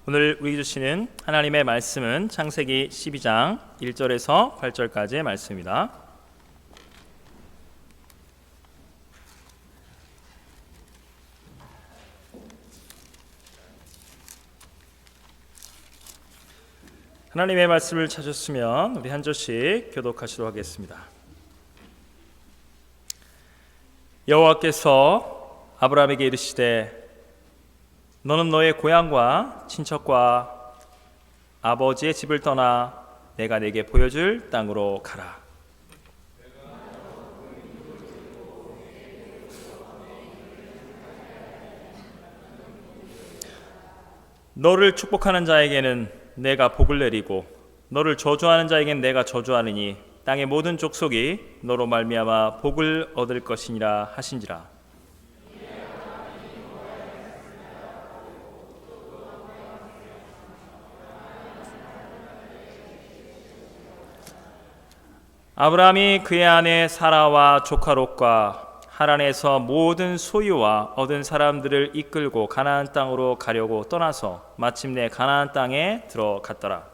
오늘 우리 주시는 하나님의 말씀은 창세기 12장 1절에서 8절까지의 말씀입니다. 하나님의 말씀을 찾으시면 우리 한 절씩 교독하시도록 하겠습니다. 여호와께서 아브라함에게 이르시되 너는 너의 고향과 친척과 아버지의 집을 떠나 내가 네게 보여줄 땅으로 가라. 너를 축복하는 자에게는 내가 복을 내리고 너를 저주하는 자에게는 내가 저주하느니 땅의 모든 족속이 너로 말미암아 복을 얻을 것이니라 하신지라. 아브라함이 그의 아내 사라와 조카 롯과 하란에서 모든 소유와 얻은 사람들을 이끌고 가나안 땅으로 가려고 떠나서 마침내 가나안 땅에 들어갔더라.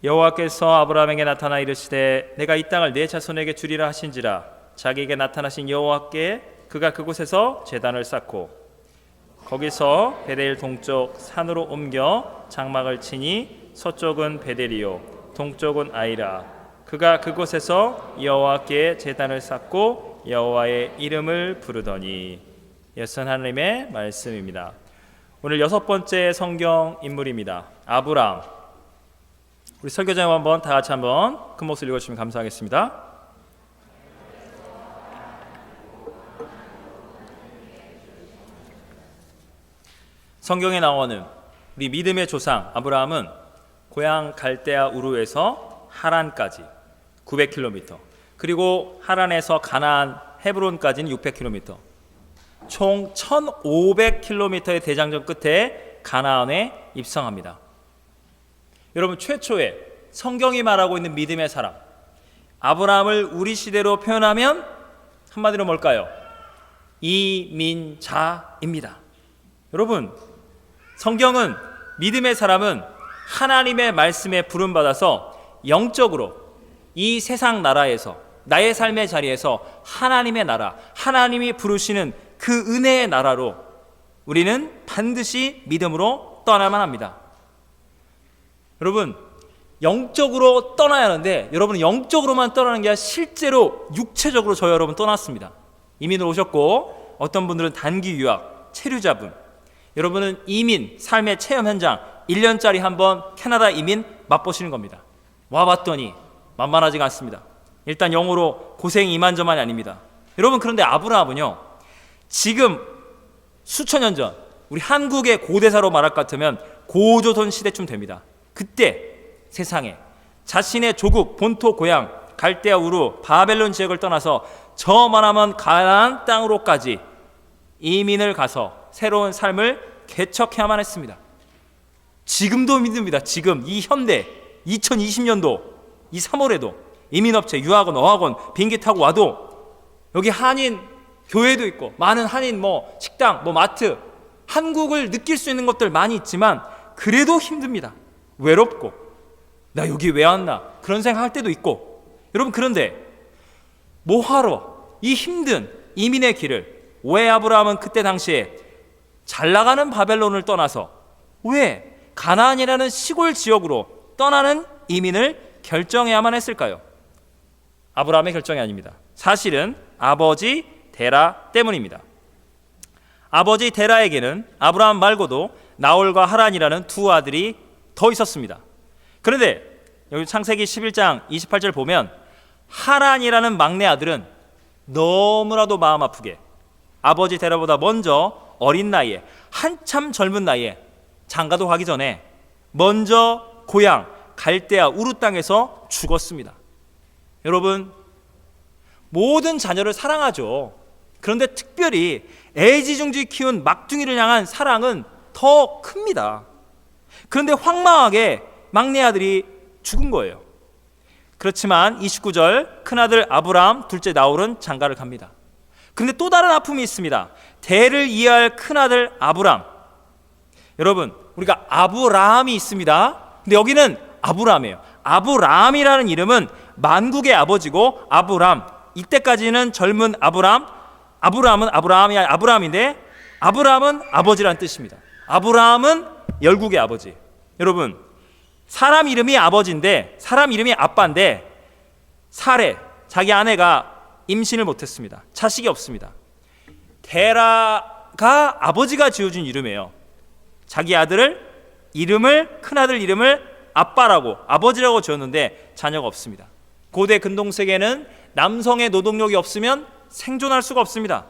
여호와께서 아브라함에게 나타나 이르시되 내가 이 땅을 네 자손에게 주리라 하신지라. 자기에게 나타나신 여호와께 그가 그곳에서 제단을 쌓고 거기서 베델 동쪽 산으로 옮겨 장막을 치니 서쪽은 베델이요 동쪽은 아이라. 그가 그곳에서 여호와께 제단을 쌓고 여호와의 이름을 부르더니. 예선 하나님의 말씀입니다. 오늘 여섯 번째 성경 인물입니다. 아브라함. 우리 설교자님 한번 다 같이 한번 큰 목소리 읽어주시면 감사하겠습니다. 성경에 나오는 우리 믿음의 조상 아브라함은 고향 갈대아 우르에서 하란까지 900km, 그리고 하란에서 가나안 헤브론까지는 600km, 총 1500km의 대장정 끝에 가나안에 입성합니다. 여러분, 최초의 성경이 말하고 있는 믿음의 사람 아브라함을 우리 시대로 표현하면 한마디로 뭘까요? 이민자입니다. 여러분, 성경은 믿음의 사람은 하나님의 말씀에 부름받아서 영적으로 이 세상 나라에서 나의 삶의 자리에서 하나님의 나라, 하나님이 부르시는 그 은혜의 나라로 우리는 반드시 믿음으로 떠나야만 합니다. 여러분, 영적으로 떠나야 하는데 여러분은 영적으로만 떠나는 게 아니라 실제로 육체적으로 저희 여러분 떠났습니다. 이민을 오셨고 어떤 분들은 단기 유학, 체류자분, 여러분은 이민, 삶의 체험 현장 1년짜리 한번 캐나다 이민 맛보시는 겁니다. 와봤더니 만만하지가 않습니다. 일단 영어로 고생이 이만저만이 아닙니다. 여러분, 그런데 아브라함은요, 지금 수천 년 전 우리 한국의 고대사로 말할 것 같으면 고조선 시대쯤 됩니다. 그때 세상에 자신의 조국, 본토 고향 갈대아 우르 바벨론 지역을 떠나서 저 머나먼 가나안 땅으로까지 이민을 가서 새로운 삶을 개척해야만 했습니다. 지금도 믿습니다. 지금 이 현대 2020년도 이 3월에도 이민업체, 유학원, 어학원 비행기 타고 와도 여기 한인 교회도 있고 많은 한인 식당, 마트, 한국을 느낄 수 있는 것들 많이 있지만 그래도 힘듭니다. 외롭고 나 여기 왜 왔나 그런 생각할 때도 있고. 여러분, 그런데 뭐하러 이 힘든 이민의 길을 왜 아브라함은 그때 당시에 잘 나가는 바벨론을 떠나서 왜 가나안이라는 시골 지역으로 떠나는 이민을 결정해야만 했을까요? 아브라함의 결정이 아닙니다. 사실은 아버지 데라 때문입니다. 아버지 데라에게는 아브라함 말고도 나홀과 하란이라는 두 아들이 더 있었습니다. 그런데 여기 창세기 11장 28절 보면 하란이라는 막내 아들은 너무나도 마음 아프게 아버지 데라보다 먼저 어린 나이에, 한참 젊은 나이에 장가도 가기 전에 먼저 고향 갈대아 우르 땅에서 죽었습니다. 여러분, 모든 자녀를 사랑하죠. 그런데 특별히 애지중지 키운 막둥이를 향한 사랑은 더 큽니다. 그런데 황망하게 막내 아들이 죽은 거예요. 그렇지만 29절 큰아들 아브람, 둘째 나홀은 장가를 갑니다. 그런데 또 다른 아픔이 있습니다. 대를 이어할 큰아들 아브람. 여러분, 우리가 아브라함이 있습니다. 근데 여기는 아브람이에요. 아브람이라는 이름은 만국의 아버지고 아브람, 이때까지는 젊은 아브람은 아브라함이 아브람인데 아브람은 아버지란 뜻입니다. 아브람은 열국의 아버지. 여러분, 사람 이름이 아버지인데, 사람 이름이 아빠인데 사레, 자기 아내가 임신을 못했습니다. 자식이 없습니다. 데라가 아버지가 지어준 이름이에요. 자기 큰아들 이름을 아빠라고, 아버지라고 지었는데 자녀가 없습니다. 고대 근동세계는 남성의 노동력이 없으면 생존할 수가 없습니다.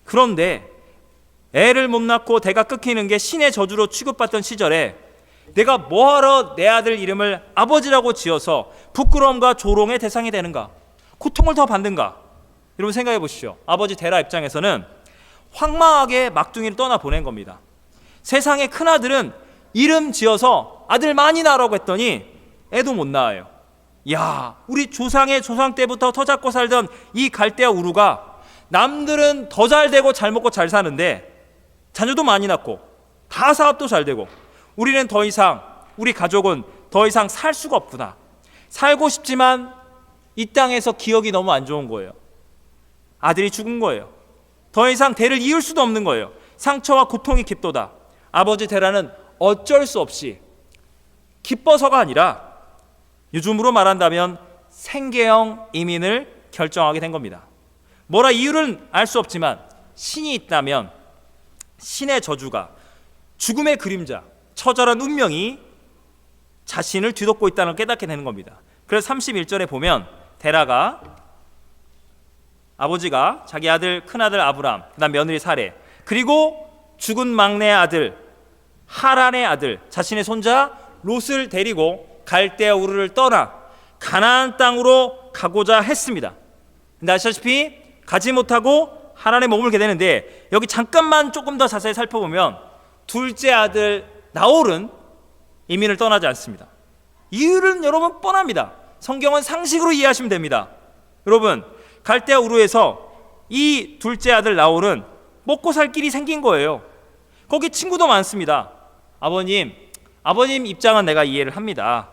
그런데 애를 못 낳고 대가 끊기는 게 신의 저주로 취급받던 시절에 내가 뭐하러 내 아들 이름을 아버지라고 지어서 부끄러움과 조롱의 대상이 되는가, 고통을 더 받는가. 여러분 생각해 보십시오. 아버지 데라 입장에서는 황망하게 막둥이를 떠나보낸 겁니다. 세상의 큰아들은 이름 지어서 아들 많이 낳으라고 했더니 애도 못 낳아요. 야, 우리 조상의 조상 때부터 터잡고 살던 이 갈대아 우루가 남들은 더 잘 되고 잘 먹고 잘 사는데 자녀도 많이 낳고 다 사업도 잘 되고 우리는 더 이상, 우리 가족은 더 이상 살 수가 없구나. 살고 싶지만 이 땅에서 기억이 너무 안 좋은 거예요. 아들이 죽은 거예요. 더 이상 대를 이을 수도 없는 거예요. 상처와 고통이 깊도다. 아버지 데라는 어쩔 수 없이 기뻐서가 아니라 요즘으로 말한다면 생계형 이민을 결정하게 된 겁니다. 뭐라 이유는 알 수 없지만 신이 있다면 신의 저주가, 죽음의 그림자, 처절한 운명이 자신을 뒤덮고 있다는 걸 깨닫게 되는 겁니다. 그래서 31절에 보면 데라가, 아버지가 자기 아들 큰아들 아브람, 그 다음 며느리 사레, 그리고 죽은 막내 아들 하란의 아들 자신의 손자 롯을 데리고 갈대아 우르를 떠나 가나안 땅으로 가고자 했습니다. 근데 아시다시피 가지 못하고 하란에 머물게 되는데, 여기 잠깐만 조금 더 자세히 살펴보면 둘째 아들 나홀은 이민을 떠나지 않습니다. 이유는 여러분 뻔합니다. 성경은 상식으로 이해하시면 됩니다. 여러분, 갈대아 우르에서 이 둘째 아들 나홀은 먹고 살 길이 생긴 거예요. 거기 친구도 많습니다. 아버님 입장은 내가 이해를 합니다.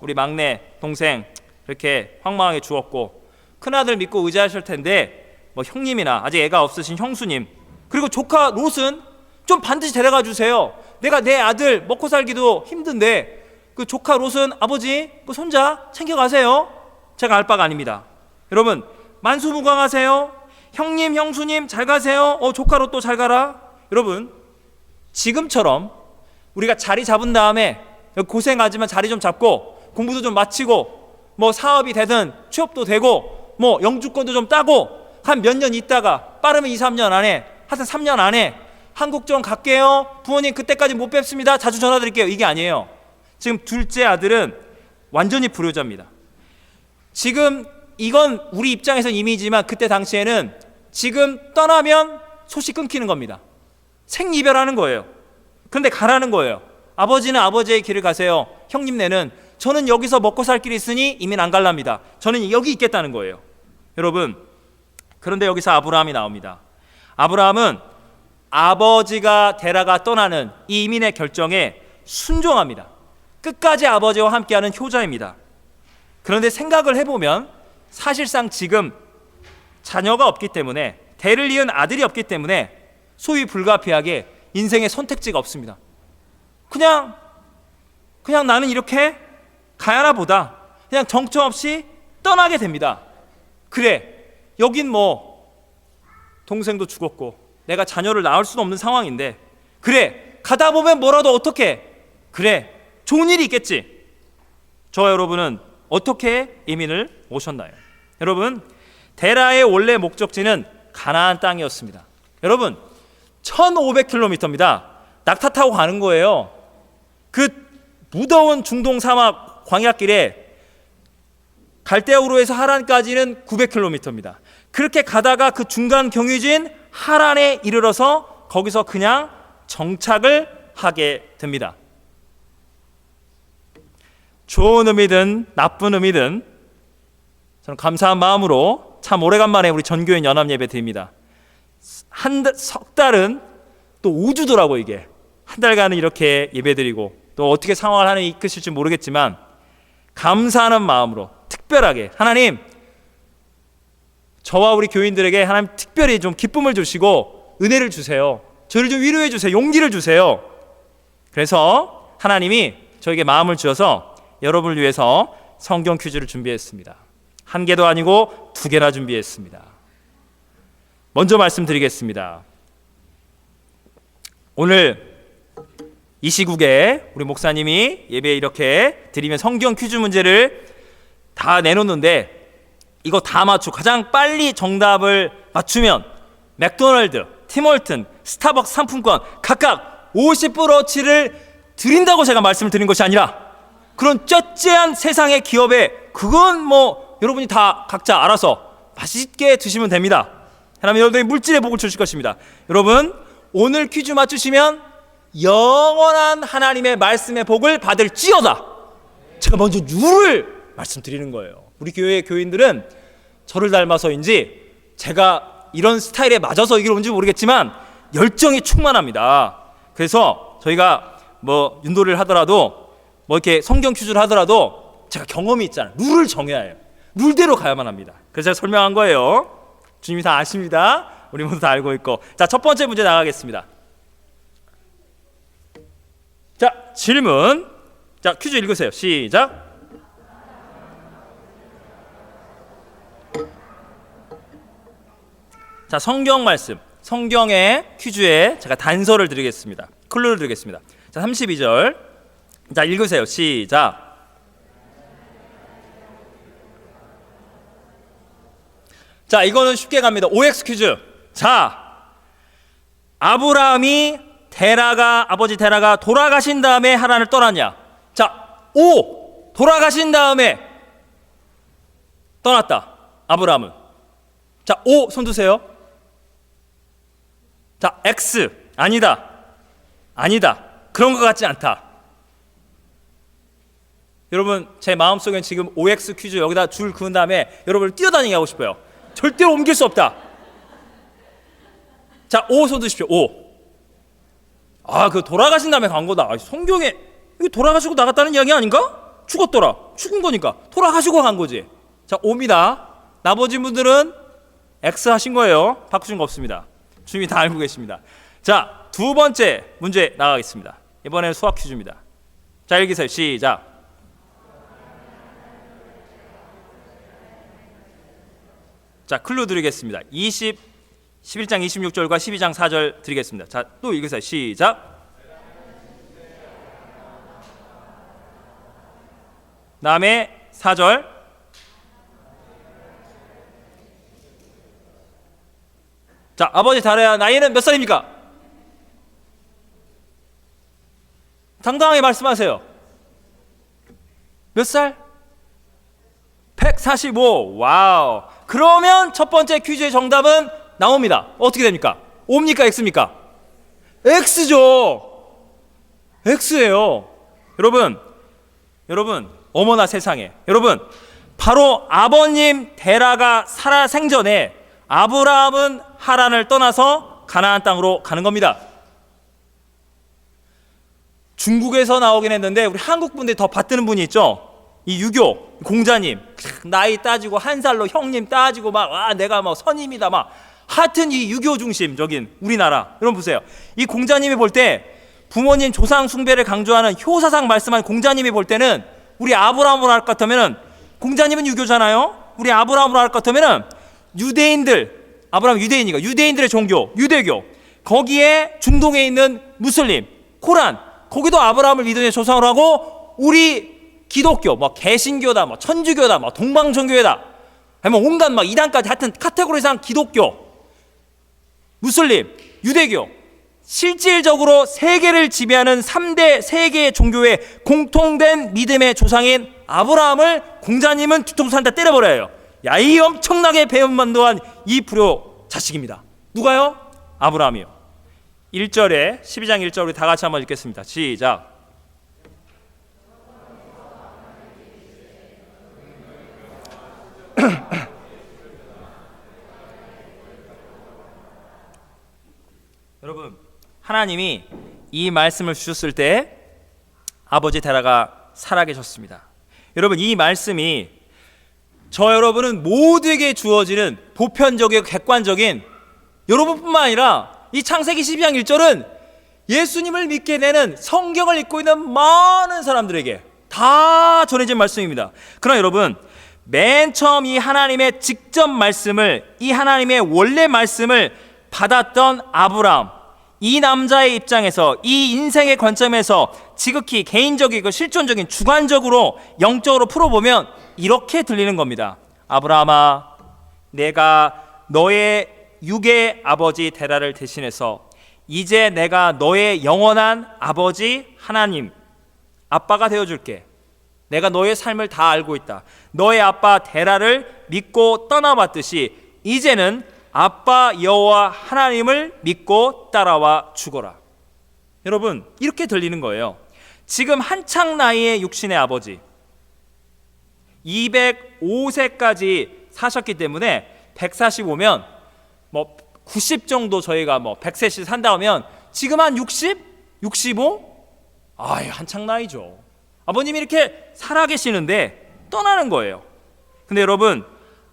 우리 막내 동생 그렇게 황망하게 죽었고 큰아들 믿고 의지하실 텐데 형님이나 아직 애가 없으신 형수님, 그리고 조카 롯은 좀 반드시 데려가 주세요. 내가 내 아들 먹고 살기도 힘든데 그 조카 롯은 아버지 그 손자 챙겨가세요. 제가 알 바가 아닙니다. 여러분 만수무강하세요. 형님 형수님 잘 가세요. 조카 롯도 잘 가라. 여러분 지금처럼 우리가 자리 잡은 다음에 고생하지만 자리 좀 잡고 공부도 좀 마치고 사업이 되든 취업도 되고 영주권도 좀 따고 한 몇 년 있다가 빠르면 2, 3년 안에, 하여튼 3년 안에 한국 좀 갈게요. 부모님 그때까지 못 뵙습니다. 자주 전화드릴게요. 이게 아니에요. 지금 둘째 아들은 완전히 불효자입니다. 지금 이건 우리 입장에서는 이미지지만 그때 당시에는 지금 떠나면 소식 끊기는 겁니다. 생이별하는 거예요. 그런데 가라는 거예요. 아버지는 아버지의 길을 가세요. 형님네는 저는 여기서 먹고 살 길이 있으니 이민 안 갈랍니다. 저는 여기 있겠다는 거예요. 여러분, 그런데 여기서 아브라함이 나옵니다. 아브라함은 아버지가 데라가 떠나는 이 이민의 결정에 순종합니다. 끝까지 아버지와 함께하는 효자입니다. 그런데 생각을 해보면 사실상 지금 자녀가 없기 때문에, 대를 이은 아들이 없기 때문에 소위 불가피하게 인생의 선택지가 없습니다. 그냥 나는 이렇게 가야나 보다 그냥 정처 없이 떠나게 됩니다. 그래, 여긴 동생도 죽었고 내가 자녀를 낳을 수도 없는 상황인데, 그래 가다 보면 뭐라도 어떻게, 그래 좋은 일이 있겠지. 저와 여러분은 어떻게 이민을 오셨나요? 여러분, 데라의 원래 목적지는 가나안 땅이었습니다. 여러분 1500km입니다. 낙타 타고 가는 거예요. 그 무더운 중동 사막 광야길에 갈대아 우르에서 하란까지는 900km입니다. 그렇게 가다가 그 중간 경유지인 하란에 이르러서 거기서 그냥 정착을 하게 됩니다. 좋은 의미든 나쁜 의미든 저는 감사한 마음으로 참 오래간만에 우리 전교인 연합 예배 드립니다. 석 달은 또 5주더라고. 이게 한 달간은 이렇게 예배 드리고 또 어떻게 상황을 하나님 이끄실지 모르겠지만 감사하는 마음으로 특별하게 하나님, 저와 우리 교인들에게 하나님 특별히 좀 기쁨을 주시고 은혜를 주세요. 저를 좀 위로해 주세요. 용기를 주세요. 그래서 하나님이 저에게 마음을 주어서 여러분을 위해서 성경 퀴즈를 준비했습니다. 1개도 아니고 2개나 준비했습니다. 먼저 말씀드리겠습니다. 오늘 이 시국에 우리 목사님이 예배에 이렇게 드리면 성경 퀴즈 문제를 다 내놓는데 이거 다 맞추고 가장 빨리 정답을 맞추면 맥도날드, 팀월튼, 스타벅스 상품권 각각 50%어치를 드린다고 제가 말씀을 드린 것이 아니라 그런 쩌째한 세상의 기업에 그건 뭐 여러분이 다 각자 알아서 맛있게 드시면 됩니다. 하나님 여러분의 물질의 복을 주실 것입니다. 여러분 오늘 퀴즈 맞추시면 영원한 하나님의 말씀의 복을 받을지어다. 제가 먼저 룰을 말씀드리는 거예요. 우리 교회의 교인들은 저를 닮아서인지 제가 이런 스타일에 맞아서 이게 온지 모르겠지만 열정이 충만합니다. 그래서 저희가 뭐 윷놀이를 하더라도 뭐 이렇게 성경 퀴즈를 하더라도 제가 경험이 있잖아요. 룰을 정해야 해요. 룰대로 가야만 합니다. 그래서 제가 설명한 거예요. 주님이 다 아십니다. 우리 모두 다 알고 있고. 자, 첫 번째 문제 나가겠습니다. 자, 질문. 자, 퀴즈 읽으세요. 시작. 자, 성경 말씀, 성경의 퀴즈에 제가 단서를 드리겠습니다. 클루를 드리겠습니다. 자, 32절. 자, 읽으세요. 시작. 자, 이거는 쉽게 갑니다. OX 퀴즈. 자, 아브라함이 아버지 데라가 돌아가신 다음에 하란을 떠났냐? 자, O. 돌아가신 다음에 떠났다. 아브라함은. 자, O 손 드세요. 자, X. 아니다. 그런 것 같지 않다. 여러분 제 마음속엔 지금 OX 퀴즈 여기다 줄 그은 다음에 여러분을 뛰어다니게 하고 싶어요. 절대로 옮길 수 없다. 자, O 손 드십시오. O. 그 돌아가신 다음에 간 거다. 성경에 이거 돌아가시고 나갔다는 이야기 아닌가? 죽었더라. 죽은 거니까 돌아가시고 간 거지. 자, O입니다. 나머지 분들은 X 하신 거예요. 바꾸신 거 없습니다. 주님이 다 알고 계십니다. 자, 두 번째 문제 나가겠습니다. 이번에는 수학 퀴즈입니다. 자, 읽으세요. 시작. 자, 클루 드리겠습니다. 11장 26절과 12장 4절 드리겠습니다. 자, 또 읽으세요. 시작. 다음에 4절. 자, 아버지 다라야 나이는 몇 살입니까? 당당하게 말씀하세요. 몇 살? 145. 와우. 그러면 첫 번째 퀴즈의 정답은 나옵니다. 어떻게 됩니까? O입니까? X입니까? X죠. X예요. 여러분 어머나 세상에. 여러분 바로 아버님 데라가 살아 생전에 아브라함은 하란을 떠나서 가나안 땅으로 가는 겁니다. 중국에서 나오긴 했는데 우리 한국 분들이 더 받드는 분이 있죠. 이 유교 공자님 나이 따지고 한 살로 형님 따지고 막 내가 뭐 선임이다 막 하여튼 이 유교 중심적인 우리나라. 여러분 보세요. 이 공자님이 볼 때 부모님 조상 숭배를 강조하는 효사상 말씀한 공자님이 볼 때는 우리 아브라함으로 할 것 같으면은 공자님은 유교잖아요. 우리 아브라함으로 할 것 같으면은 유대인들 아브라함 유대인이니까 유대인들의 종교 유대교 거기에 중동에 있는 무슬림 코란 거기도 아브라함을 믿음의 조상으로 하고 우리 기독교, 뭐 개신교다, 뭐 천주교다, 뭐 동방종교회다, 아니면 온갖 막 이단까지 하여튼 카테고리상 기독교, 무슬림, 유대교, 실질적으로 세계를 지배하는 3대 세계의 종교의 공통된 믿음의 조상인 아브라함을 공자님은 뒤통수 한 대 때려버려요. 야, 이 엄청나게 배은만도한 이 불효 자식입니다. 누가요? 아브라함이요. 1절에 12장 1절 우리 다 같이 한번 읽겠습니다. 시작. 여러분, 하나님이 이 말씀을 주셨을 때 아버지 데라가 살아계셨습니다. 여러분, 이 말씀이 저 여러분은 모두에게 주어지는 보편적이고 객관적인, 여러분뿐만 아니라 이 창세기 12장 1절은 예수님을 믿게 되는, 성경을 읽고 있는 많은 사람들에게 다 전해진 말씀입니다. 그러나 여러분, 맨 처음 이 하나님의 직접 말씀을, 이 하나님의 원래 말씀을 받았던 아브라함, 이 남자의 입장에서, 이 인생의 관점에서 지극히 개인적이고 실존적인, 주관적으로, 영적으로 풀어보면 이렇게 들리는 겁니다. 아브라함아, 내가 너의 육의 아버지 데라를 대신해서 이제 내가 너의 영원한 아버지 하나님, 아빠가 되어줄게. 내가 너의 삶을 다 알고 있다. 너의 아빠 데라를 믿고 떠나봤듯이 이제는 아빠 여호와 하나님을 믿고 따라와 죽어라. 여러분, 이렇게 들리는 거예요. 지금 한창 나이의 육신의 아버지, 205세까지 사셨기 때문에 145면 90 정도, 저희가 100세씩 산다 하면 지금 한 60? 65? 아유, 한창 나이죠. 아버님이 이렇게 살아계시는데 떠나는 거예요. 근데 여러분,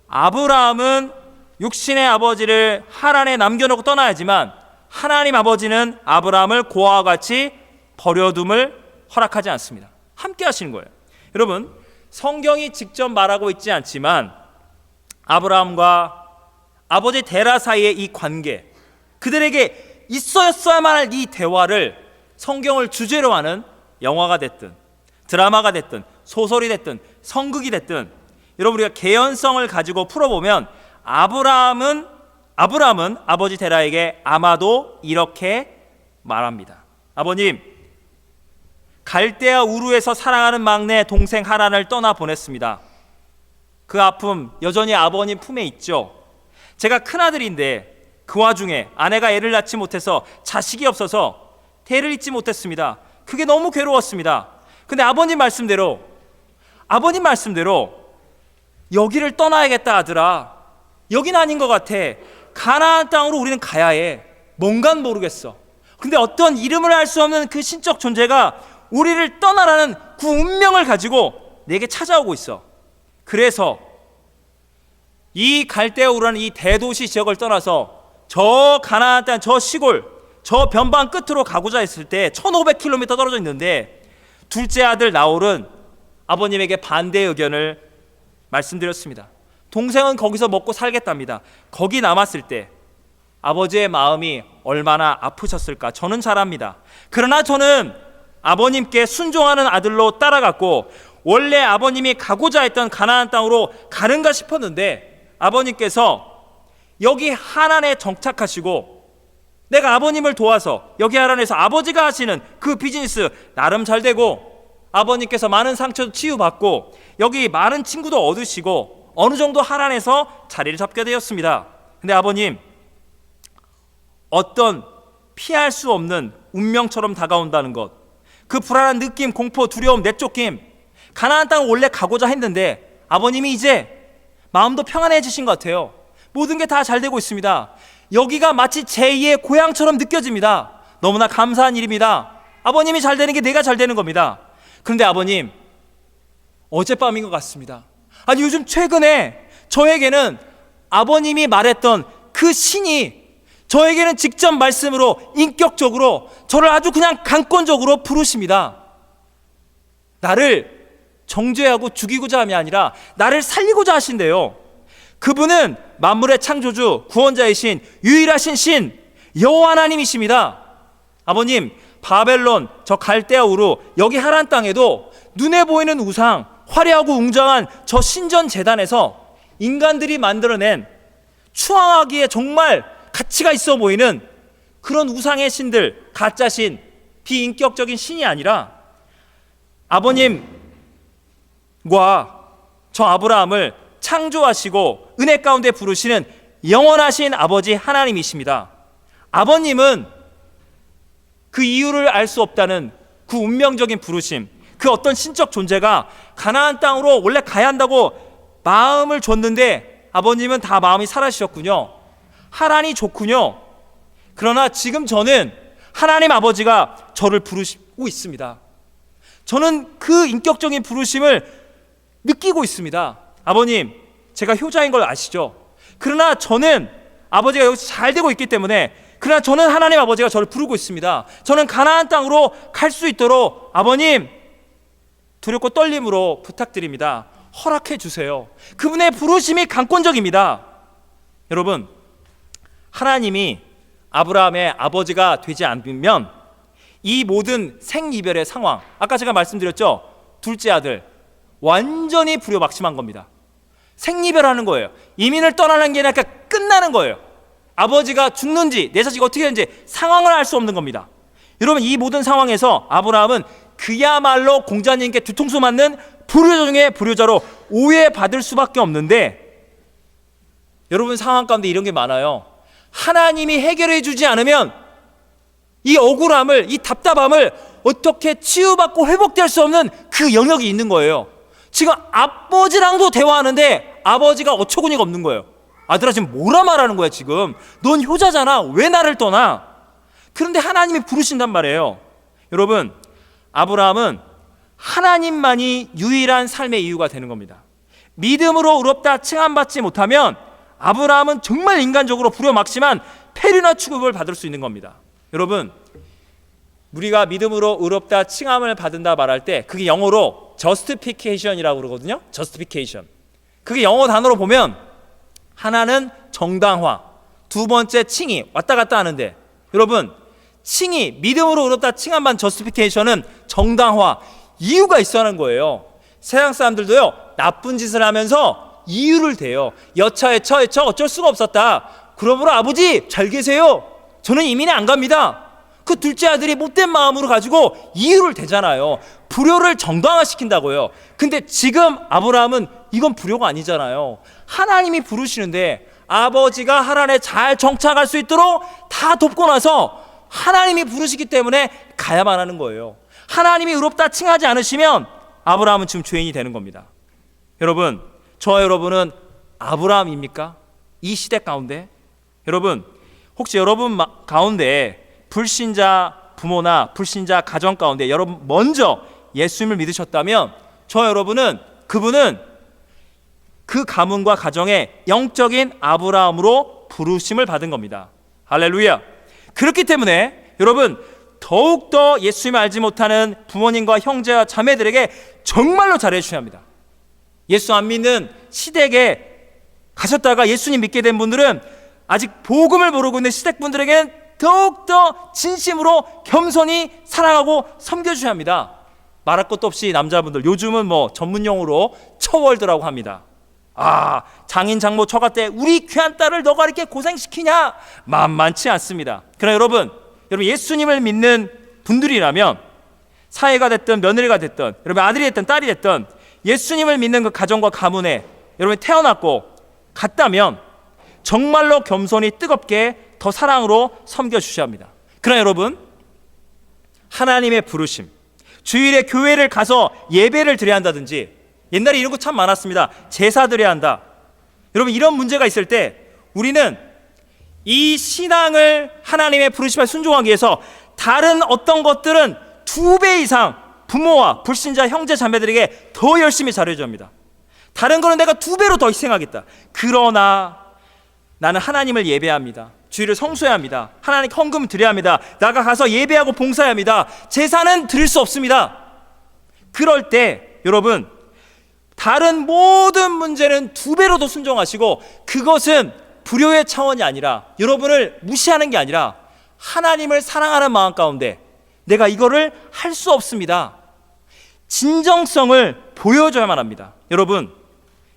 아브라함은 육신의 아버지를 하란에 남겨놓고 떠나야지만 하나님 아버지는 아브라함을 고아와 같이 버려둠을 허락하지 않습니다. 함께 하시는 거예요. 여러분, 성경이 직접 말하고 있지 않지만 아브라함과 아버지 데라 사이의 이 관계, 그들에게 있어야만 할 이 대화를 성경을 주제로 하는 영화가 됐든 드라마가 됐든 소설이 됐든 성극이 됐든, 여러분, 우리가 개연성을 가지고 풀어보면 아브라함은 아버지 데라에게 아마도 이렇게 말합니다. 아버님, 갈대아 우르에서 사랑하는 막내 동생 하란을 떠나보냈습니다. 그 아픔 여전히 아버님 품에 있죠. 제가 큰아들인데 그 와중에 아내가 애를 낳지 못해서 자식이 없어서 태를 잇지 못했습니다. 그게 너무 괴로웠습니다. 근데 아버님 말씀대로 여기를 떠나야겠다 아들아. 여긴 아닌 것 같아. 가나안 땅으로 우리는 가야 해. 뭔간 모르겠어. 근데 어떤 이름을 알 수 없는 그 신적 존재가 우리를 떠나라는 그 운명을 가지고 내게 찾아오고 있어. 그래서 이 갈대아 우르라는 이 대도시 지역을 떠나서 저 가나안 땅, 저 시골, 저 변방 끝으로 가고자 했을 때 1500km 떨어져 있는데 둘째 아들 나홀은 아버님에게 반대의 의견을 말씀드렸습니다. 동생은 거기서 먹고 살겠답니다. 거기 남았을 때 아버지의 마음이 얼마나 아프셨을까 저는 잘 압니다. 그러나 저는 아버님께 순종하는 아들로 따라갔고 원래 아버님이 가고자 했던 가나안 땅으로 가는가 싶었는데 아버님께서 여기 하란에 정착하시고 내가 아버님을 도와서 여기 하란에서 아버지가 하시는 그 비즈니스 나름 잘 되고 아버님께서 많은 상처도 치유받고 여기 많은 친구도 얻으시고 어느 정도 하란에서 자리를 잡게 되었습니다. 근데 아버님, 어떤 피할 수 없는 운명처럼 다가온다는 것, 그 불안한 느낌, 공포, 두려움, 내쫓김, 가나안 땅을 원래 가고자 했는데 아버님이 이제 마음도 평안해지신 것 같아요. 모든 게 다 잘 되고 있습니다. 여기가 마치 제2의 고향처럼 느껴집니다. 너무나 감사한 일입니다. 아버님이 잘 되는 게 내가 잘 되는 겁니다. 그런데 아버님, 어젯밤인 것 같습니다. 아니 요즘 최근에 저에게는 아버님이 말했던 그 신이 저에게는 직접 말씀으로 인격적으로 저를 아주 그냥 강권적으로 부르십니다. 나를 정죄하고 죽이고자 함이 아니라 나를 살리고자 하신대요. 그분은 만물의 창조주, 구원자이신 유일하신 신 여호와 하나님이십니다. 아버님, 바벨론, 저 갈대아 우르, 여기 하란 땅에도 눈에 보이는 우상, 화려하고 웅장한 저 신전 제단에서 인간들이 만들어낸 추앙하기에 정말 가치가 있어 보이는 그런 우상의 신들, 가짜 신, 비인격적인 신이 아니라 아버님과 저 아브라함을 창조하시고 은혜 가운데 부르시는 영원하신 아버지 하나님이십니다. 아버님은 그 이유를 알 수 없다는 그 운명적인 부르심, 그 어떤 신적 존재가 가나안 땅으로 원래 가야 한다고 마음을 줬는데 아버님은 다 마음이 사라지셨군요. 하나님 좋군요. 그러나 지금 저는 하나님 아버지가 저를 부르시고 있습니다. 저는 그 인격적인 부르심을 느끼고 있습니다. 아버님, 제가 효자인 걸 아시죠? 그러나 저는 아버지가 여기서 잘 되고 있기 때문에, 그러나 저는 하나님 아버지가 저를 부르고 있습니다. 저는 가나안 땅으로 갈 수 있도록 아버님 두렵고 떨림으로 부탁드립니다. 허락해 주세요. 그분의 부르심이 강권적입니다. 여러분, 하나님이 아브라함의 아버지가 되지 않으면 이 모든 생이별의 상황, 아까 제가 말씀드렸죠? 둘째 아들 완전히 불효막심한 겁니다. 생이별하는 거예요. 이민을 떠나는 게 아니라 끝나는 거예요. 아버지가 죽는지 내 자식이 어떻게 되는지 상황을 알 수 없는 겁니다. 여러분, 이 모든 상황에서 아브라함은 그야말로 공자님께 뒤통수 맞는 불효자 중에 불효자로 오해받을 수밖에 없는데, 여러분 상황 가운데 이런 게 많아요. 하나님이 해결해 주지 않으면 이 억울함을, 이 답답함을 어떻게 치유받고 회복될 수 없는 그 영역이 있는 거예요. 지금 아버지랑도 대화하는데 아버지가 어처구니가 없는 거예요. 아들아, 지금 뭐라 말하는 거야 지금? 넌 효자잖아. 왜 나를 떠나? 그런데 하나님이 부르신단 말이에요. 여러분, 아브라함은 하나님만이 유일한 삶의 이유가 되는 겁니다. 믿음으로 의롭다 칭함받지 못하면 아브라함은 정말 인간적으로 불효막심한 폐륜화 취급을 받을 수 있는 겁니다. 여러분, 우리가 믿음으로 의롭다 칭함을 받은다 말할 때 그게 영어로 justification이라고 그러거든요. justification. 그게 영어 단어로 보면 하나는 정당화, 두 번째 칭의, 왔다 갔다 하는데, 여러분 칭의, 믿음으로 의롭다 칭함받은 justification은 정당화, 이유가 있어야 하는 거예요. 세상 사람들도요, 나쁜 짓을 하면서 이유를 대요. 여차에 처에 처 어쩔 수가 없었다. 그러므로 아버지 잘 계세요. 저는 이민에 안 갑니다. 그 둘째 아들이 못된 마음으로 가지고 이유를 대잖아요. 불효를 정당화시킨다고요. 근데 지금 아브라함은 이건 불효가 아니잖아요. 하나님이 부르시는데 아버지가 하란에 잘 정착할 수 있도록 다 돕고 나서 하나님이 부르시기 때문에 가야만 하는 거예요. 하나님이 의롭다 칭하지 않으시면 아브라함은 지금 죄인이 되는 겁니다. 여러분, 저와 여러분은 아브라함입니까? 이 시대 가운데? 여러분, 혹시 여러분 가운데 불신자 부모나 불신자 가정 가운데 여러분 먼저 예수님을 믿으셨다면 저와 여러분은, 그분은 그 가문과 가정의 영적인 아브라함으로 부르심을 받은 겁니다. 할렐루야. 그렇기 때문에 여러분, 더욱더 예수님을 알지 못하는 부모님과 형제와 자매들에게 정말로 잘해 주셔야 합니다. 예수 안 믿는 시댁에 가셨다가 예수님 믿게 된 분들은 아직 복음을 모르고 있는 시댁 분들에게는 더욱더 진심으로 겸손히 사랑하고 섬겨주셔야 합니다. 말할 것도 없이 남자분들, 요즘은 뭐 전문용어로 처월드라고 합니다. 아, 장인 장모 처가 때 우리 귀한 딸을 너가 이렇게 고생시키냐? 만만치 않습니다. 그러나 여러분 예수님을 믿는 분들이라면, 사회가 됐든 며느리가 됐든 여러분 아들이 됐든 딸이 됐든 예수님을 믿는 그 가정과 가문에 여러분이 태어났고 갔다면 정말로 겸손히 뜨겁게 더 사랑으로 섬겨주셔야 합니다. 그러나 여러분, 하나님의 부르심, 주일에 교회를 가서 예배를 드려야 한다든지, 옛날에 이런 거 참 많았습니다. 제사 드려야 한다. 여러분, 이런 문제가 있을 때 우리는 이 신앙을 하나님의 부르심에 순종하기 위해서 다른 어떤 것들은 2배 이상 부모와 불신자 형제 자매들에게 더 열심히 잘해줘야 합니다. 다른 거는 내가 2배로 더 희생하겠다. 그러나 나는 하나님을 예배합니다. 주일을 성수해야 합니다. 하나님께 헌금 드려야 합니다. 나가서 예배하고 봉사해야 합니다. 제사는 드릴 수 없습니다. 그럴 때 여러분, 다른 모든 문제는 2배로 더 순종하시고, 그것은 불효의 차원이 아니라, 여러분을 무시하는 게 아니라 하나님을 사랑하는 마음 가운데 내가 이거를 할 수 없습니다. 진정성을 보여줘야만 합니다.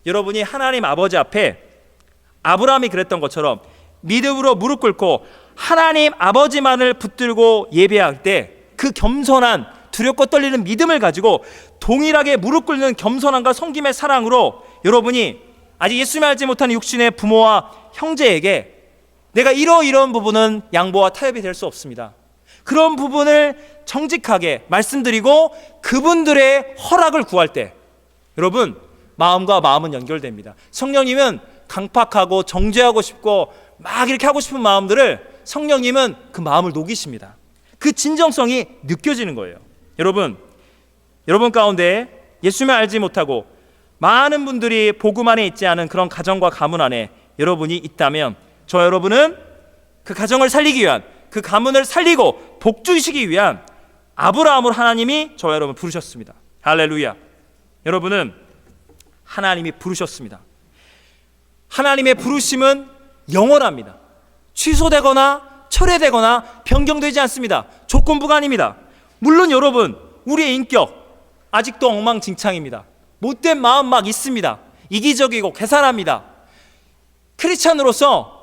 여러분이 하나님 아버지 앞에 아브라함이 그랬던 것처럼 믿음으로 무릎 꿇고 하나님 아버지만을 붙들고 예배할 때 그 겸손한, 두렵고 떨리는 믿음을 가지고 동일하게 무릎 꿇는 겸손함과 섬김의 사랑으로 여러분이 아직 예수님을 알지 못하는 육신의 부모와 형제에게 내가 이러이러한 부분은 양보와 타협이 될 수 없습니다. 그런 부분을 정직하게 말씀드리고 그분들의 허락을 구할 때 여러분, 마음과 마음은 연결됩니다. 성령님은 강팍하고 정죄하고 싶고 막 이렇게 하고 싶은 마음들을 성령님은 그 마음을 녹이십니다. 그 진정성이 느껴지는 거예요. 여러분 가운데 예수님을 알지 못하고 많은 분들이 복음 안에 있지 않은 그런 가정과 가문 안에 여러분이 있다면, 저 여러분은 그 가정을 살리기 위한, 그 가문을 살리고 복 주시기 위한 아브라함을 하나님이 저 여러분 부르셨습니다. 할렐루야. 여러분은 하나님이 부르셨습니다. 하나님의 부르심은 영원합니다. 취소되거나 철회되거나 변경되지 않습니다. 조건부가 아닙니다. 물론 여러분, 우리의 인격 아직도 엉망진창입니다. 못된 마음 막 있습니다. 이기적이고 계산합니다. 크리스찬으로서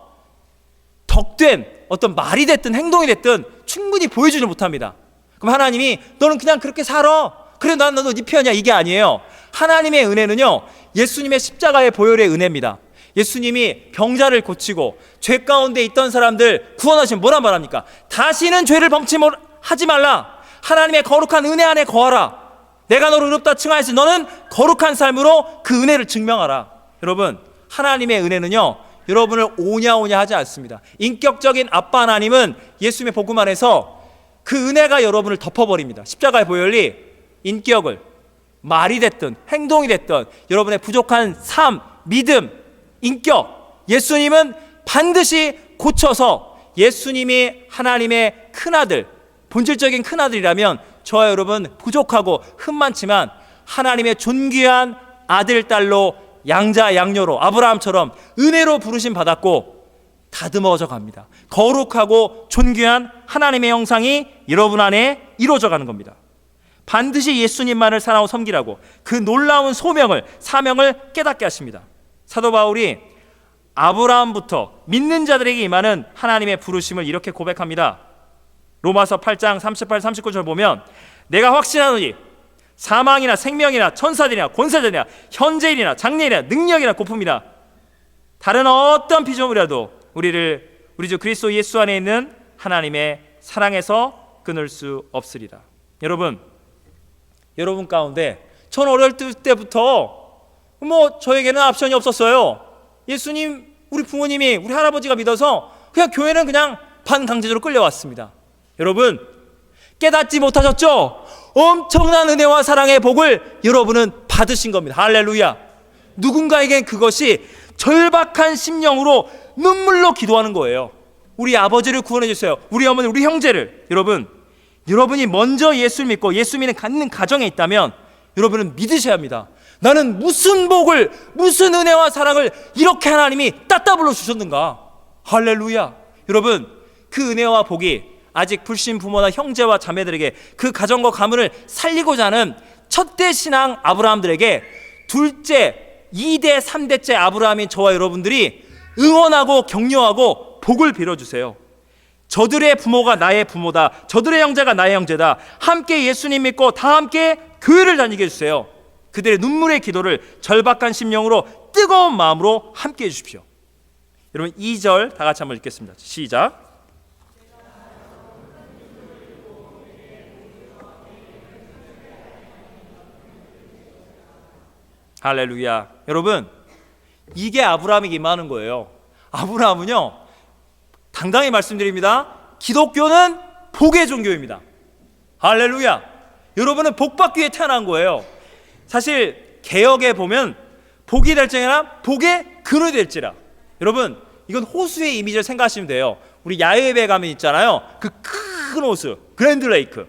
덕된 어떤 말이 됐든 행동이 됐든 충분히 보여주지 못합니다. 그럼 하나님이 너는 그냥 그렇게 살아, 그래 난 너도 네 편이야, 이게 아니에요. 하나님의 은혜는요, 예수님의 십자가의 보혈의 은혜입니다. 예수님이 병자를 고치고 죄 가운데 있던 사람들 구원하시면 뭐라 말합니까? 다시는 죄를 범하지 말라. 하나님의 거룩한 은혜 안에 거하라. 내가 너를 의롭다 칭하였으니 너는 거룩한 삶으로 그 은혜를 증명하라. 여러분, 하나님의 은혜는요, 여러분을 오냐오냐 하지 않습니다. 인격적인 아빠 하나님은 예수님의 복음 안에서 그 은혜가 여러분을 덮어버립니다. 십자가의 보혈이 인격을, 말이 됐든 행동이 됐든 여러분의 부족한 삶, 믿음, 인격, 예수님은 반드시 고쳐서, 예수님이 하나님의 큰아들, 본질적인 큰아들이라면 저와 여러분 부족하고 흠많지만 하나님의 존귀한 아들, 딸로 양자 양녀로 아브라함처럼 은혜로 부르심 받았고 다듬어져 갑니다. 거룩하고 존귀한 하나님의 형상이 여러분 안에 이루어져 가는 겁니다. 반드시 예수님만을 사랑하고 섬기라고 그 놀라운 소명을, 사명을 깨닫게 하십니다. 사도 바울이 아브라함부터 믿는 자들에게 임하는 하나님의 부르심을 이렇게 고백합니다. 로마서 8장 38, 39절 보면, 내가 확신하노니 사망이나 생명이나 천사들이나 권세자들이나 현재일이나 장래일이나 능력이나 고품이나 다른 어떤 피조물이라도 우리 주 그리스도 예수 안에 있는 하나님의 사랑에서 끊을 수 없으리라. 여러분 가운데 전 어릴 때부터 저에게는 옵션이 없었어요. 예수님, 우리 부모님이, 우리 할아버지가 믿어서 그냥 교회는 그냥 반강제적으로 끌려왔습니다. 여러분, 깨닫지 못하셨죠? 엄청난 은혜와 사랑의 복을 여러분은 받으신 겁니다. 할렐루야. 누군가에겐 그것이 절박한 심령으로 눈물로 기도하는 거예요. 우리 아버지를 구원해 주세요. 우리 어머니, 우리 형제를. 여러분이 먼저 예수를 믿고 예수 믿는 가정에 있다면 여러분은 믿으셔야 합니다. 나는 무슨 복을, 무슨 은혜와 사랑을 이렇게 하나님이 따따블로 주셨는가. 할렐루야. 여러분, 그 은혜와 복이 아직 불신 부모나 형제와 자매들에게 그 가정과 가문을 살리고자 하는 첫대 신앙 아브라함들에게 둘째, 2대, 3대째 아브라함인 저와 여러분들이 응원하고 격려하고 복을 빌어주세요. 저들의 부모가 나의 부모다. 저들의 형제가 나의 형제다. 함께 예수님 믿고 다 함께 교회를 다니게 해주세요. 그들의 눈물의 기도를 절박한 심령으로 뜨거운 마음으로 함께 해주십시오. 여러분, 2절 다 같이 한번 읽겠습니다. 시작. 할렐루야. 여러분, 이게 아브라함에게 임하는 거예요. 아브라함은요, 당당히 말씀드립니다. 기독교는 복의 종교입니다. 할렐루야. 여러분은 복받기 위해 태어난 거예요. 사실 개역에 보면 복이 될지라 복의 근원이 될지라. 여러분, 이건 호수의 이미지를 생각하시면 돼요. 우리 야외에 가면 있잖아요, 그 큰 호수, 그랜드레이크,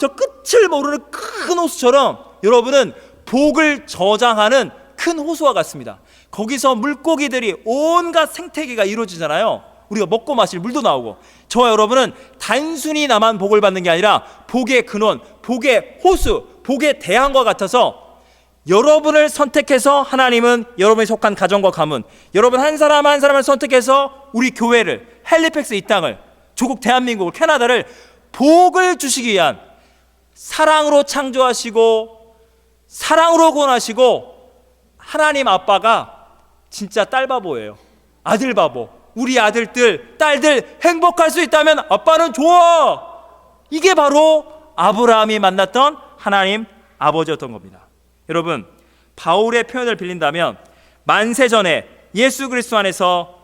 저 끝을 모르는 큰 호수처럼 여러분은 복을 저장하는 큰 호수와 같습니다. 거기서 물고기들이, 온갖 생태계가 이루어지잖아요. 우리가 먹고 마실 물도 나오고. 저와 여러분은 단순히 나만 복을 받는 게 아니라 복의 근원, 복의 호수, 복의 대항과 같아서 여러분을 선택해서 하나님은 여러분이 속한 가정과 가문, 여러분 한 사람 한 사람을 선택해서 우리 교회를, 헬리팩스 이 땅을, 조국 대한민국을, 캐나다를 복을 주시기 위한, 사랑으로 창조하시고 사랑으로 구원하시고, 하나님 아빠가 진짜 딸 바보예요. 아들 바보. 우리 아들들, 딸들 행복할 수 있다면 아빠는 좋아. 이게 바로 아브라함이 만났던 하나님 아버지였던 겁니다. 여러분, 바울의 표현을 빌린다면 만세 전에 예수 그리스도 안에서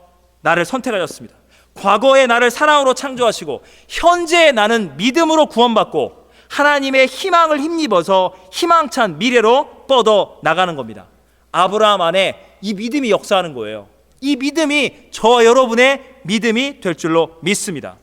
나를 선택하셨습니다. 과거의 나를 사랑으로 창조하시고 현재의 나는 믿음으로 구원받고 하나님의 희망을 힘입어서 희망찬 미래로 뻗어 나가는 겁니다. 아브라함 안에 이 믿음이 역사하는 거예요. 이 믿음이 저와 여러분의 믿음이 될 줄로 믿습니다.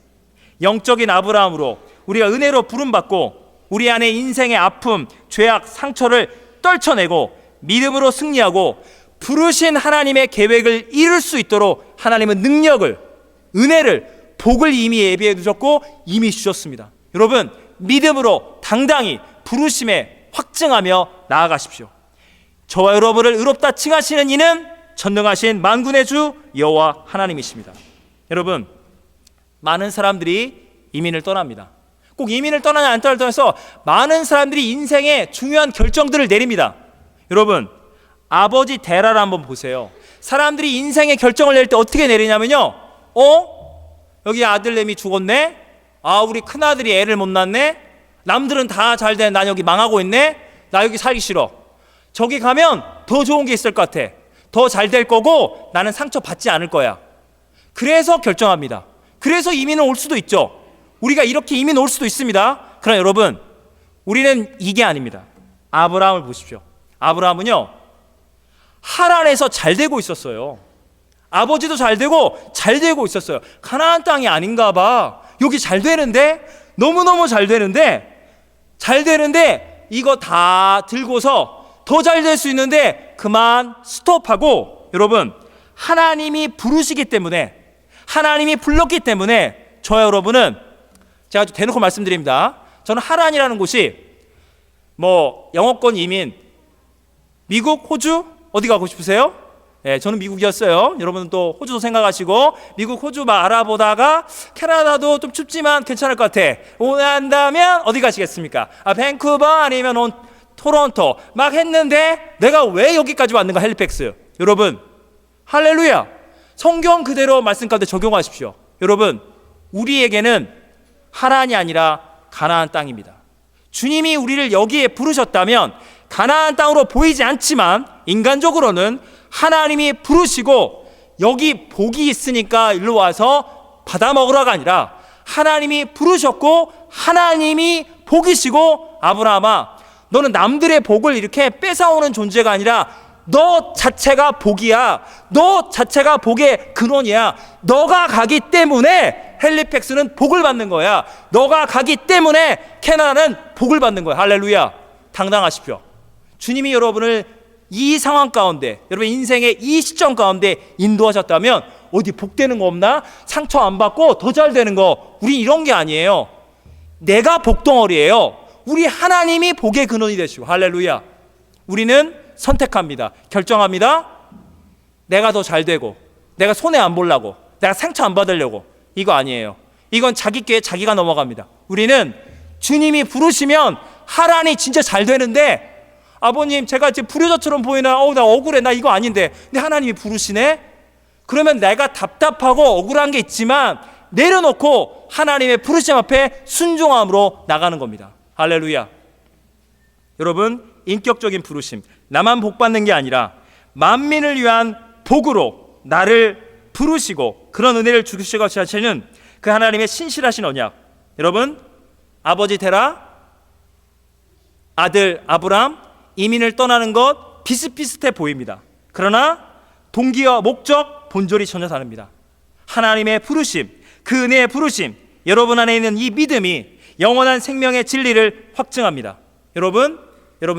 영적인 아브라함으로 우리가 은혜로 부름받고 우리 안에 인생의 아픔, 죄악, 상처를 떨쳐내고 믿음으로 승리하고 부르신 하나님의 계획을 이룰 수 있도록 하나님은 능력을, 은혜를, 복을 이미 예비해 두셨고 이미 주셨습니다. 여러분, 믿음으로 당당히 부르심에 확증하며 나아가십시오. 저와 여러분을 의롭다 칭하시는 이는 전능하신 만군의 주 여호와 하나님이십니다. 여러분, 많은 사람들이 이민을 떠납니다. 꼭 이민을 떠나냐 안 떠나서 많은 사람들이 인생의 중요한 결정들을 내립니다. 여러분, 아버지 데라를 한번 보세요. 사람들이 인생의 결정을 낼 때 어떻게 내리냐면요, 여기 아들내미 죽었네? 우리 큰아들이 애를 못 낳네? 남들은 다 잘 돼, 난 여기 망하고 있네? 나 여기 살기 싫어. 저기 가면 더 좋은 게 있을 것 같아. 더 잘 될 거고 나는 상처받지 않을 거야. 그래서 결정합니다. 그래서 이민은 올 수도 있죠. 우리가 이렇게 이민 올 수도 있습니다. 그러나 여러분, 우리는 이게 아닙니다. 아브라함을 보십시오. 아브라함은요, 하란에서 잘 되고 있었어요. 아버지도 잘 되고 있었어요. 가나안 땅이 아닌가 봐. 여기 잘 되는데, 너무너무 잘 되는데 이거 다 들고서 더 잘 될 수 있는데 그만 스톱하고, 여러분, 하나님이 부르시기 때문에, 하나님이 불렀기 때문에 저와 여러분은, 제가 대놓고 말씀드립니다. 저는 하란이라는 곳이 영어권 이민, 미국, 호주 어디 가고 싶으세요? 저는 미국이었어요. 여러분은 또 호주도 생각하시고, 미국, 호주 막 알아보다가 캐나다도 좀 춥지만 괜찮을 것 같아. 한다면 어디 가시겠습니까? 밴쿠버 아니면 토론토 막 했는데 내가 왜 여기까지 왔는가? 헬리팩스. 여러분, 할렐루야. 성경 그대로 말씀 가운데 적용하십시오. 여러분, 우리에게는 하란이 아니라 가나안 땅입니다. 주님이 우리를 여기에 부르셨다면 가나안 땅으로 보이지 않지만 인간적으로는 하나님이 부르시고 여기 복이 있으니까 일로 와서 받아 먹으라가 아니라 하나님이 부르셨고 하나님이 복이시고, 아브라함아, 너는 남들의 복을 이렇게 뺏어오는 존재가 아니라 너 자체가 복이야. 너 자체가 복의 근원이야. 너가 가기 때문에 헬리팩스는 복을 받는 거야. 너가 가기 때문에 캐나다는 복을 받는 거야. 할렐루야. 당당하십시오. 주님이 여러분을 이 상황 가운데, 여러분 인생의 이 시점 가운데 인도하셨다면 어디 복되는 거 없나? 상처 안 받고 더 잘 되는 거, 우리 이런 게 아니에요. 내가 복덩어리예요. 우리 하나님이 복의 근원이 되시고, 할렐루야. 우리는 선택합니다. 결정합니다. 내가 더 잘 되고, 내가 손해 안 보려고, 내가 상처 안 받으려고. 이거 아니에요. 이건 자기 꾀에 자기가 넘어갑니다. 우리는 주님이 부르시면 하란이 진짜 잘 되는데, 아버님 제가 지금 불효자처럼 보이나? 나 억울해, 나 이거 아닌데. 근데 하나님이 부르시네? 그러면 내가 답답하고 억울한 게 있지만 내려놓고 하나님의 부르심 앞에 순종함으로 나가는 겁니다. 할렐루야. 여러분, 인격적인 부르심, 나만 복받는 게 아니라 만민을 위한 복으로 나를 부르시고 그런 은혜를 주시고 하시는 그 하나님의 신실하신 언약. 여러분, 아버지 테라, 아들 아브람, 이민을 떠나는 것 비슷비슷해 보입니다. 그러나 동기와 목적, 본질이 전혀 다릅니다. 하나님의 부르심, 그 은혜의 부르심, 여러분 안에 있는 이 믿음이 영원한 생명의 진리를 확증합니다. 여러분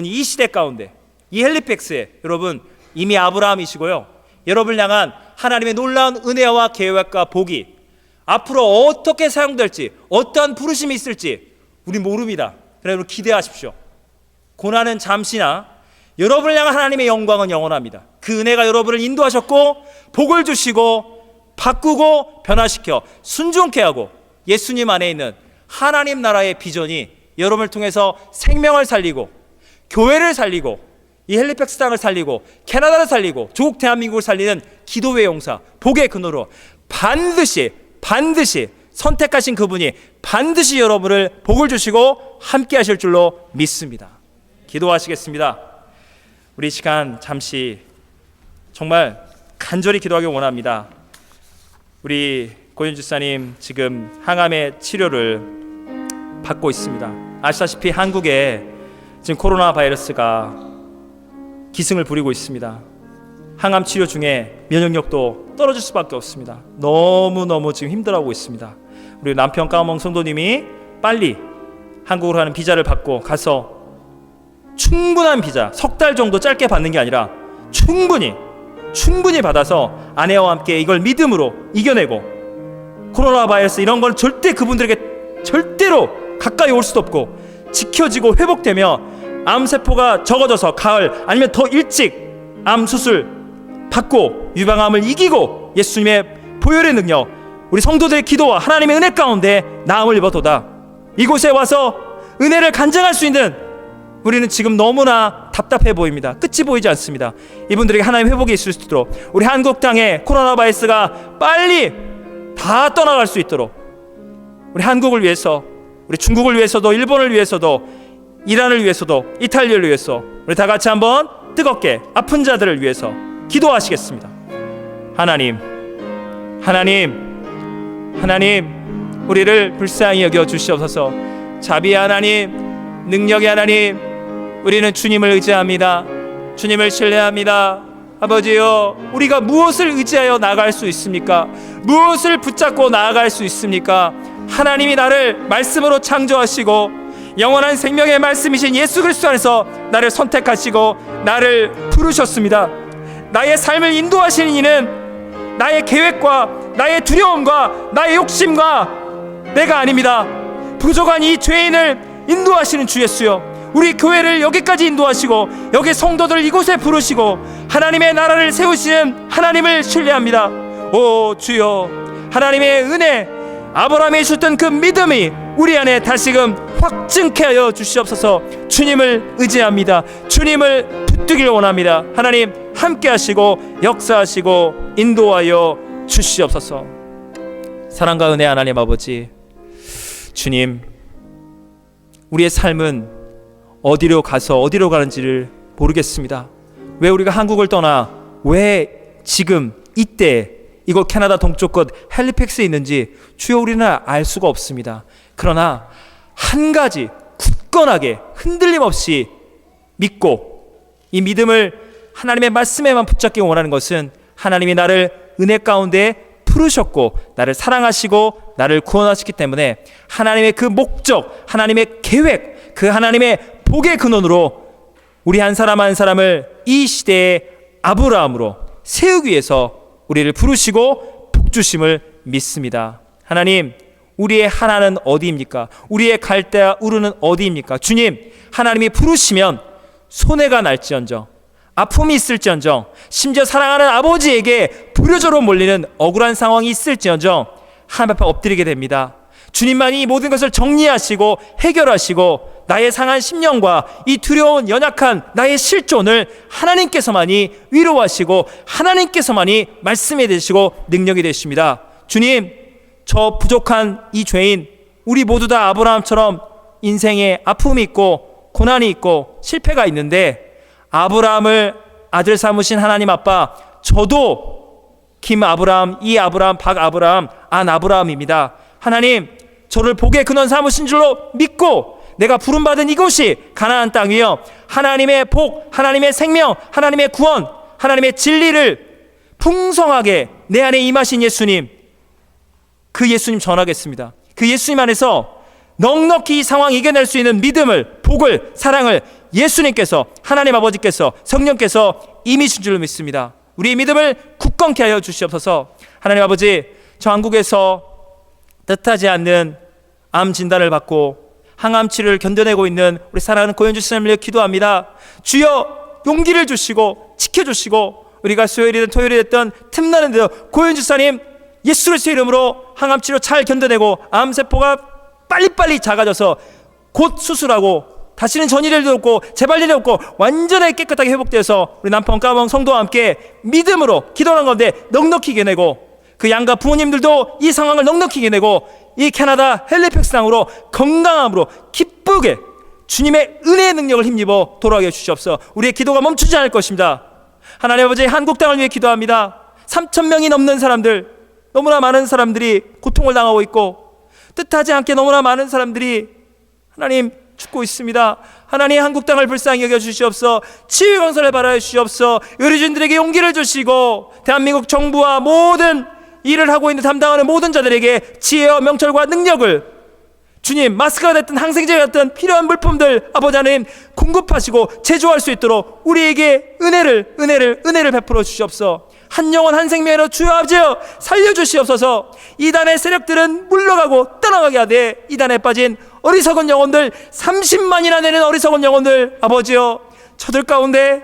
이 시대 가운데, 이 헬리팩스에 여러분 이미 아브라함이시고요, 여러분을 향한 하나님의 놀라운 은혜와 계획과 복이 앞으로 어떻게 사용될지, 어떠한 부르심이 있을지 우리 모릅니다. 그러나 여러분 기대하십시오. 고난은 잠시나 여러분을 향한 하나님의 영광은 영원합니다. 그 은혜가 여러분을 인도하셨고 복을 주시고 바꾸고 변화시켜 순종케 하고 예수님 안에 있는 하나님 나라의 비전이 여러분을 통해서 생명을 살리고 교회를 살리고 이 헬리팩스 땅을 살리고 캐나다를 살리고 조국 대한민국을 살리는 기도의 용사, 복의 근원으로 반드시 선택하신 그분이 반드시 여러분을 복을 주시고 함께 하실 줄로 믿습니다. 기도하시겠습니다. 우리 시간 잠시 정말 간절히 기도하기 원합니다. 우리 고윤 주사님 지금 항암의 치료를 받고 있습니다. 아시다시피 한국에 지금 코로나 바이러스가 기승을 부리고 있습니다. 항암 치료 중에 면역력도 떨어질 수밖에 없습니다. 너무너무 지금 힘들어하고 있습니다. 우리 남편 까몽 성도님이 빨리 한국으로 가는 비자를 받고 가서 충분한 비자, 석 달 정도 짧게 받는 게 아니라 충분히 받아서 아내와 함께 이걸 믿음으로 이겨내고, 코로나 바이러스 이런 건 절대 그분들에게 절대로 가까이 올 수도 없고, 지켜지고 회복되며 암세포가 적어져서 가을 아니면 더 일찍 암 수술 받고 유방암을 이기고 예수님의 보혈의 능력, 우리 성도들의 기도와 하나님의 은혜 가운데 나음을 입어도다. 이곳에 와서 은혜를 간증할 수 있는, 우리는 지금 너무나 답답해 보입니다. 끝이 보이지 않습니다. 이분들에게 하나님의 회복이 있을 수 있도록, 우리 한국 땅에 코로나 바이러스가 빨리 다 떠나갈 수 있도록, 우리 한국을 위해서, 우리 중국을 위해서도, 일본을 위해서도, 이란을 위해서도, 이탈리아를 위해서 우리 다 같이 한번 뜨겁게 아픈 자들을 위해서 기도하시겠습니다. 하나님, 우리를 불쌍히 여겨 주시옵소서. 자비의 하나님, 능력의 하나님, 우리는 주님을 의지합니다. 주님을 신뢰합니다. 아버지요, 우리가 무엇을 의지하여 나아갈 수 있습니까? 무엇을 붙잡고 나아갈 수 있습니까? 하나님이 나를 말씀으로 창조하시고 영원한 생명의 말씀이신 예수 그리스도 안에서 나를 선택하시고 나를 부르셨습니다. 나의 삶을 인도하시는 이는 나의 계획과 나의 두려움과 나의 욕심과 내가 아닙니다. 부족한 이 죄인을 인도하시는 주 예수여, 우리 교회를 여기까지 인도하시고 여기 성도들을 이곳에 부르시고 하나님의 나라를 세우시는 하나님을 신뢰합니다. 오 주여, 하나님의 은혜, 아브라함이 주셨던 그 믿음이 우리 안에 다시금 확증케 하여 주시옵소서. 주님을 의지합니다. 주님을 붙들길 원합니다. 하나님 함께 하시고 역사하시고 인도하여 주시옵소서. 사랑과 은혜 하나님 아버지, 주님, 우리의 삶은 어디로 가서 어디로 가는지를 모르겠습니다. 왜 우리가 한국을 떠나 왜 지금 이때 이곳 캐나다 동쪽 끝 헬리팩스에 있는지 주여 우리는 알 수가 없습니다. 그러나 한 가지 굳건하게 흔들림 없이 믿고 이 믿음을 하나님의 말씀에만 붙잡기 원하는 것은, 하나님이 나를 은혜 가운데 부르셨고 나를 사랑하시고 나를 구원하셨기 때문에 하나님의 그 목적, 하나님의 계획, 그 하나님의 복의 근원으로 우리 한 사람 한 사람을 이 시대의 아브라함으로 세우기 위해서 우리를 부르시고 복주심을 믿습니다. 하나님, 우리의 하나는 어디입니까? 우리의 갈대와 우르는 어디입니까? 주님, 하나님이 부르시면 손해가 날지언정, 아픔이 있을지언정, 심지어 사랑하는 아버지에게 불효자로 몰리는 억울한 상황이 있을지언정 하나님 앞에 엎드리게 됩니다. 주님만이 이 모든 것을 정리하시고 해결하시고 나의 상한 심령과 이 두려운 연약한 나의 실존을 하나님께서만이 위로하시고 하나님께서만이 말씀이 되시고 능력이 되십니다. 주님, 저 부족한 이 죄인, 우리 모두 다 아브라함처럼 인생에 아픔이 있고 고난이 있고 실패가 있는데, 아브라함을 아들 삼으신 하나님 아빠, 저도 김 아브라함, 이 아브라함, 박 아브라함, 안 아브라함입니다. 하나님, 저를 복의 근원 삼으신 줄로 믿고 내가 부름받은 이곳이 가나안 땅이요, 하나님의 복, 하나님의 생명, 하나님의 구원, 하나님의 진리를 풍성하게 내 안에 임하신 예수님, 그 예수님 전하겠습니다. 그 예수님 안에서 넉넉히 이 상황 이겨낼 수 있는 믿음을, 복을, 사랑을 예수님께서, 하나님 아버지께서, 성령께서 임이신 줄로 믿습니다. 우리의 믿음을 굳건케 하여 주시옵소서. 하나님 아버지, 저 한국에서 뜻하지 않는 암 진단을 받고 항암 치료를 견뎌내고 있는 우리 사랑하는 고현주 씨를 위해 기도합니다. 주여 용기를 주시고 지켜주시고, 우리가 수요일이든 토요일이 됐던 틈나는 대로 고현주 사님 예수 그리스도의 이름으로 항암 치료 잘 견뎌내고 암세포가 빨리빨리 작아져서 곧 수술하고 다시는 전이될 일 없고 재발 일이 없고 완전하게 깨끗하게 회복돼서 우리 남편 까봉 성도와 함께 믿음으로 기도하는 건데 넉넉히 이겨내고, 그 양가 부모님들도 이 상황을 넉넉히 이겨내고 이 캐나다 헬리팩스 땅으로 건강함으로 기쁘게 주님의 은혜의 능력을 힘입어 돌아가게 해주시옵소서. 우리의 기도가 멈추지 않을 것입니다. 하나님 아버지, 한국 땅을 위해 기도합니다. 3,000명이 넘는 사람들, 너무나 많은 사람들이 고통을 당하고 있고 뜻하지 않게 너무나 많은 사람들이 하나님 죽고 있습니다. 하나님, 한국 땅을 불쌍히 여겨 주시옵소서. 치유 건설을 바라여 주시옵소서. 의료진들에게 용기를 주시고 대한민국 정부와 모든 일을 하고 있는 담당하는 모든 자들에게 지혜와 명철과 능력을, 주님, 마스크가 됐든 항생제가 됐든 필요한 물품들 아버지 하나님 공급하시고 제조할 수 있도록 우리에게 은혜를 베풀어 주시옵소서. 한 영혼 한 생명으로 주여 아버지여 살려주시옵소서. 이단의 세력들은 물러가고 떠나가게 하되 이단에 빠진 어리석은 영혼들, 30만이나 되는 어리석은 영혼들 아버지여, 저들 가운데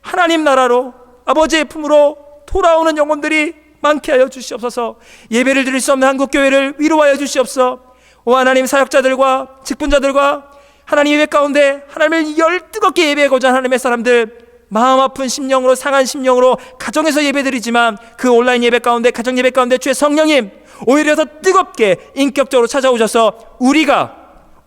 하나님 나라로 아버지의 품으로 돌아오는 영혼들이 많게 하여 주시옵소서. 예배를 드릴 수 없는 한국교회를 위로하여 주시옵소서. 오 하나님, 사역자들과 직분자들과 하나님 예배 가운데 하나님을 열뜨겁게 예배하고자 하는 하나님의 사람들, 마음 아픈 심령으로, 상한 심령으로 가정에서 예배드리지만 그 온라인 예배 가운데, 가정 예배 가운데 주의 성령님 오히려 더 뜨겁게 인격적으로 찾아오셔서 우리가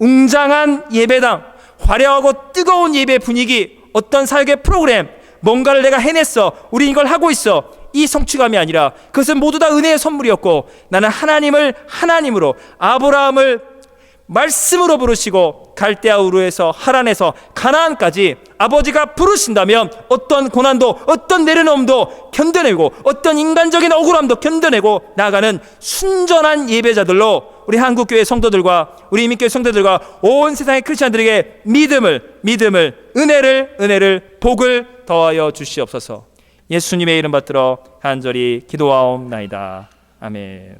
웅장한 예배당, 화려하고 뜨거운 예배 분위기, 어떤 사역의 프로그램, 뭔가를 내가 해냈어, 우리 이걸 하고 있어, 이 성취감이 아니라 그것은 모두 다 은혜의 선물이었고, 나는 하나님을 하나님으로, 아브라함을 말씀으로 부르시고 갈대아 우르에서 하란에서 가나안까지 아버지가 부르신다면 어떤 고난도, 어떤 내려놓음도 견뎌내고 어떤 인간적인 억울함도 견뎌내고 나아가는 순전한 예배자들로 우리 한국교회 성도들과 우리 이민교회 성도들과 온 세상의 크리스찬들에게 믿음을 은혜를 복을 더하여 주시옵소서. 예수님의 이름 받들어 간절히 기도하옵나이다. 아멘.